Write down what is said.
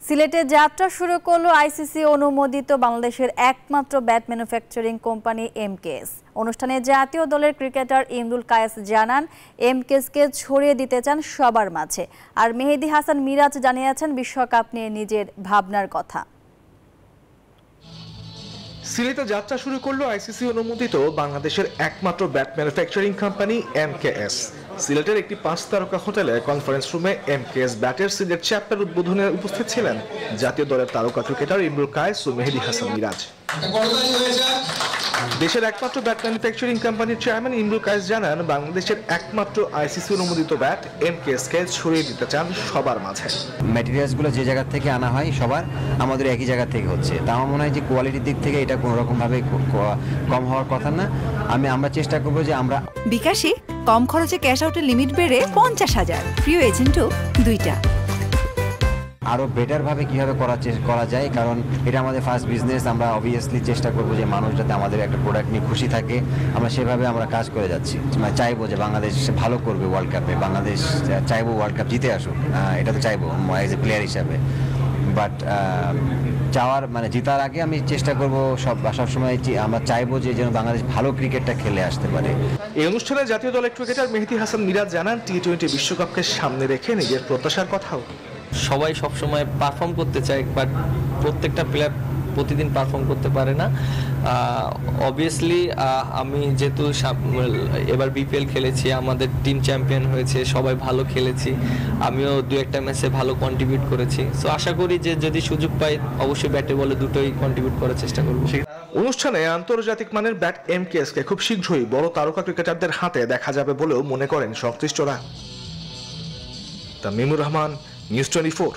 সিলেটে যাত্রা শুরু করলো আইসিসি অনুমোদিত বাংলাদেশের একমাত্র ব্যাট ম্যানুফ্যাকচারিং কোম্পানি এমকেএস। অনুষ্ঠানে জাতীয় দলের ক্রিকেটার ইমরুল কায়েস জানান এমকেএসকে ছড়িয়ে দিতে চান সবার মাঝে। আর মেহেদী হাসান মিরাজ জানিয়েছেন বিশ্বকাপ নিয়ে নিজের ভাবনার কথা। সিলেটে যাত্রা শুরু করলো আইসিসি অনুমোদিত বাংলাদেশের একমাত্র ব্যাট ম্যানুফ্যাকচারিং কোম্পানি এমকেএস। সিলেটের একটি 5 তারকা হোটেলে কনফারেন্স রুমে এমকেএস ব্যাটের সিলেট চ্যাপ্টার উদ্বোধনে উপস্থিত ছিলেন জাতীয় দলের তারকা ক্রিকেটার ইমরুল কায়েস ও মেহেদী হাসান মিরাজ। দেশের একমাত্র ব্যাট ম্যানুফ্যাকচারিং কোম্পানির চেয়ারম্যান ইমরুল কায়েস জানান বাংলাদেশের একমাত্র আইসিসি অনুমোদিত ব্যাট এমকেএসকে ছড়িয়ে দিতে চান সবার মাঝে। ম্যাটেরিয়ালসগুলো যে জায়গা থেকে আনা হয় সবার আমাদের একই জায়গা থেকে হচ্ছে, তা আমার মনে হয় যে কোয়ালিটির দিক থেকে এটা কোনো রকমভাবে কম হওয়ার কথা না। আমরা চেষ্টা করবো যে আমরা বিকাশে কম খরচে ক্যাশ আউটের লিমিট বেড়ে 50,000, প্রিয় এজেন্টও 2টা। আরো বেটার ভাবে কিভাবে করা যায়, কারণ এটা আমাদের ফার্স্ট বিজনেস। আমরা অবভিয়াসলি চেষ্টা করবো যে মানুষ যাতে আমাদের একটা প্রোডাক্ট নিয়ে খুশি থাকে, আমরা সেভাবে আমরা কাজ করে যাচ্ছি। চাইবো যে বাংলাদেশ ভালো করবে ওয়ার্ল্ড কাপে, বাংলাদেশ চাইবো ওয়ার্ল্ড কাপ জিতে আসুক, এটা তো চাইবো এজ এ প্লেয়ার হিসাবে। বাট চাওয়ার জেতার আগে আমি চেষ্টা করবো সবসময় আমরা চাইবো যে যেন বাংলাদেশ ভালো ক্রিকেটটা খেলে আসতে পারে। এই অনুষ্ঠানে জাতীয় দলের ক্রিকেটার মেহেদী হাসান মিরাজ জানান টি-20 বিশ্বকাপকে সামনে রেখে নিজের প্রত্যাশার কথাও। সবাই সবসময় পারফর্ম করতে চায়, বাট প্রত্যেকটা প্লেয়ার প্রতিদিন পারফর্ম করতে পারে না। অবভিয়াসলি আমি যেহেতু এবার বিপিএল খেলেছি, আমাদের টিম চ্যাম্পিয়ন হয়েছে, সবাই ভালো খেলেছি, আমিও 2-1টা ম্যাচে ভালো কন্ট্রিবিউট করেছি। সো আশা করি যে যদি সুযোগ পাই অবশ্যই ব্যাটে বলে দুটোই কন্ট্রিবিউট করার চেষ্টা করব। অনুষ্ঠানে আন্তর্জাতিক মানের ব্যাট এমকেএসকে খুব শীঘ্রই বড় তারকা ক্রিকেটারদের হাতে দেখা যাবে বলেও মনে করেন সংশ্লিষ্টরা। তামিমুর রহমান, নিউজ 24।